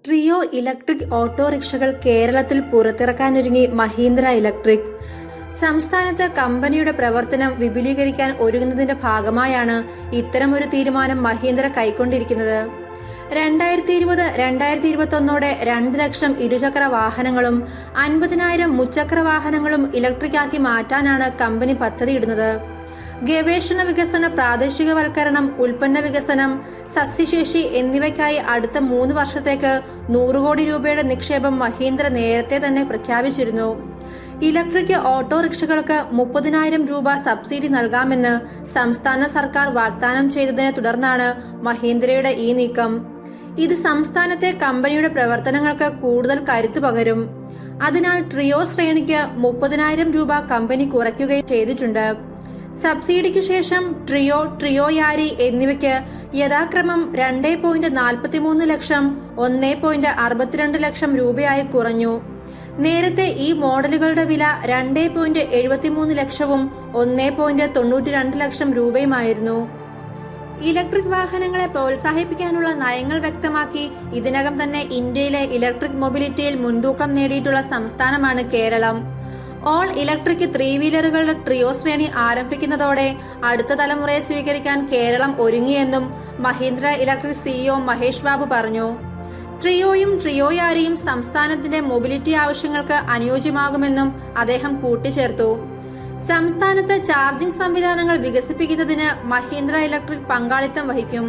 Trio electric ഓട്ടോറിക്ഷകൾ കേരളത്തിൽ പുറത്തിറക്കാനൊരുങ്ങി Mahindra electric. സംസ്ഥാനത്ത് കമ്പനിയുടെ പ്രവർത്തനം വിപുലീകരിക്കാൻ ഒരുങ്ങുന്നതിന്റെ ഭാഗമായാണ് ഇത്തരമൊരു തീരുമാനം മഹീന്ദ്ര കൈക്കൊണ്ടിരിക്കുന്നത്. 2020-2021 2 ലക്ഷം ഇരുചക്ര വാഹനങ്ങളും 50,000 മുച്ചക്ര വാഹനങ്ങളും ഇലക്ട്രിക്കാക്കി മാറ്റാനാണ് കമ്പനി പദ്ധതിയിടുന്നത്. ഗവേഷണ വികസന, പ്രാദേശികവൽക്കരണം, ഉൽപ്പന്ന വികസനം, സസ്യശേഷി എന്നിവയ്ക്കായി അടുത്ത 3 വർഷത്തേക്ക് 100 കോടി രൂപയുടെ നിക്ഷേപം മഹീന്ദ്ര നേരത്തെ തന്നെ പ്രഖ്യാപിച്ചിരുന്നു. ഇലക്ട്രിക് ഓട്ടോറിക്ഷകൾക്ക് 30,000 രൂപ സബ്സിഡി നൽകാമെന്ന് സംസ്ഥാന സർക്കാർ വാഗ്ദാനം ചെയ്തതിനെ തുടർന്നാണ് മഹീന്ദ്രയുടെ ഈ നീക്കം. ഇത് സംസ്ഥാനത്തെ കമ്പനിയുടെ പ്രവർത്തനങ്ങൾക്ക് കൂടുതൽ കരുത്തു പകരും. അതിനാൽ ട്രിയോ ശ്രേണിക്ക് 30,000 രൂപ കമ്പനി കുറയ്ക്കുകയും ചെയ്തിട്ടുണ്ട്. സബ്സിഡിക്ക് ശേഷം ട്രിയോ യാരി എന്നിവയ്ക്ക് യഥാക്രമം 2.43 ലക്ഷം, 1.62 ലക്ഷം രൂപയായി കുറഞ്ഞു. നേരത്തെ ഈ മോഡലുകളുടെ വില 2.73 ലക്ഷവും 1.92 ലക്ഷം രൂപയുമായിരുന്നു. ഇലക്ട്രിക് വാഹനങ്ങളെ പ്രോത്സാഹിപ്പിക്കാനുള്ള നയങ്ങൾ വ്യക്തമാക്കി ഇതിനകം തന്നെ ഇന്ത്യയിലെ ഇലക്ട്രിക് മൊബിലിറ്റിയിൽ മുൻതൂക്കം നേടിയിട്ടുള്ള സംസ്ഥാനമാണ് കേരളം. ഓൾ ഇലക്ട്രിക് 3 വീലറുകളുടെ ട്രിയോ ശ്രേണി ആരംഭിക്കുന്നതോടെ അടുത്ത തലമുറയെ സ്വീകരിക്കാൻ കേരളം ഒരുങ്ങിയെന്നും മഹീന്ദ്ര ഇലക്ട്രിക് സിഇഒ മഹേഷ് ബാബു പറഞ്ഞു. ട്രിയോയും ട്രിയോ യാരിയും സംസ്ഥാനത്തിന്റെ മൊബിലിറ്റി ആവശ്യങ്ങൾക്ക് അനുയോജ്യമാകുമെന്നും അദ്ദേഹം കൂട്ടിച്ചേർത്തു. സംസ്ഥാനത്ത് ചാർജിംഗ് സംവിധാനങ്ങൾ വികസിപ്പിക്കുന്നതിന് മഹീന്ദ്ര ഇലക്ട്രിക് പങ്കാളിത്തം വഹിക്കും.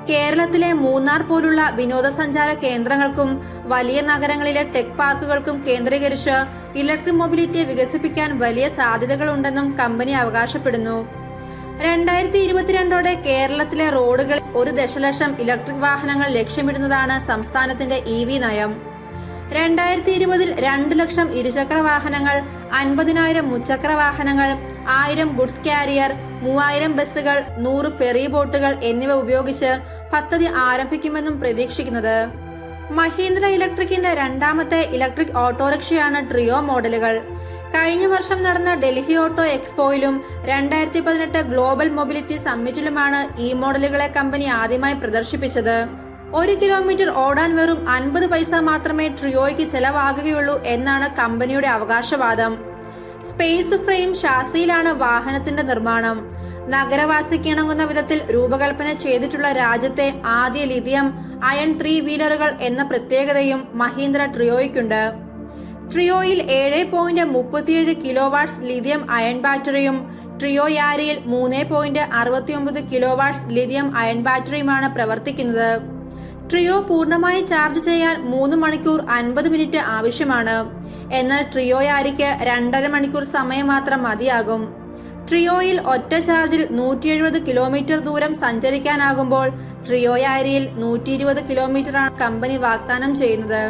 കേരളത്തിലെ മൂന്നാർ പോലുള്ള വിനോദസഞ്ചാര കേന്ദ്രങ്ങൾക്കും വലിയ നഗരങ്ങളിലെ ടെക് പാർക്കുകൾക്കും കേന്ദ്രീകരിച്ച് ഇലക്ട്രിക് മൊബിലിറ്റിയെ വികസിപ്പിക്കാൻ വലിയ സാധ്യതകളുണ്ടെന്നും കമ്പനി അവകാശപ്പെടുന്നു. 2022 കേരളത്തിലെ റോഡുകളിൽ 1 ദശലക്ഷം ഇലക്ട്രിക് വാഹനങ്ങൾ ലക്ഷ്യമിടുന്നതാണ് സംസ്ഥാനത്തിന്റെ EV നയം. 2020 2 ലക്ഷം ഇരുചക്ര വാഹനങ്ങൾ, 50,000 മുച്ചക്ര വാഹനങ്ങൾ, 1000 ഗുഡ്സ് കാരിയർ, 3000 ബസ്സുകൾ, 100 ഫെറി ബോട്ടുകൾ എന്നിവ ഉപയോഗിച്ച് പദ്ധതി ആരംഭിക്കുമെന്നും പ്രതീക്ഷിക്കുന്നത്. മഹീന്ദ്ര ഇലക്ട്രിക്കിന്റെ രണ്ടാമത്തെ ഇലക്ട്രിക് ഓട്ടോറിക്ഷയാണ് ട്രിയോ മോഡലുകൾ. കഴിഞ്ഞ വർഷം നടന്ന ഡൽഹി ഓട്ടോ എക്സ്പോയിലും 2018 ഗ്ലോബൽ മൊബിലിറ്റി സമ്മിറ്റിലുമാണ് ഈ മോഡലുകളെ കമ്പനി ആദ്യമായി പ്രദർശിപ്പിച്ചത്. 1 കിലോമീറ്റർ ഓടാൻ വെറും 50 പൈസ മാത്രമേ ട്രിയോയ്ക്ക് ചെലവാകുകയുള്ളൂ എന്നാണ് കമ്പനിയുടെ അവകാശവാദം. സ്പേസ് ഫ്രെയിം ഷാസിയിലാണ് വാഹനത്തിന്റെ നിർമ്മാണം. നഗരവാസിക്കിണങ്ങുന്ന വിധത്തിൽ രൂപകൽപ്പന ചെയ്തിട്ടുള്ള രാജ്യത്തെ ആദ്യ ലിഥിയം അയൺ 3 വീലറുകൾ എന്ന പ്രത്യേകതയും മഹീന്ദ്ര ട്രിയോയ്ക്കുണ്ട്. ട്രിയോയിൽ 7.37 കിലോവാട്ട്സ് ലിഥിയം അയൺ ബാറ്ററിയും ട്രിയോ യാരിയിൽ 3.69 കിലോവാട്ട്സ് ലിഥിയം അയൺ ബാറ്ററിയുമാണ് പ്രവർത്തിക്കുന്നത്. ട്രിയോ പൂർണ്ണമായി ചാർജ് ചെയ്യാൻ 3 മണിക്കൂർ 50 മിനിറ്റ് ആവശ്യമാണ്. എന്നാൽ ട്രിയോ യാരിക്ക് 2.5 മണിക്കൂർ സമയം മാത്രം മതിയാകും. ട്രിയോയിൽ ഒറ്റ ചാർജിൽ 170 കിലോമീറ്റർ ദൂരം സഞ്ചരിക്കാനാകുമ്പോൾ ട്രിയോ യാരിയിൽ 120 കിലോമീറ്ററാണ് കമ്പനി വാഗ്ദാനം ചെയ്യുന്നത്.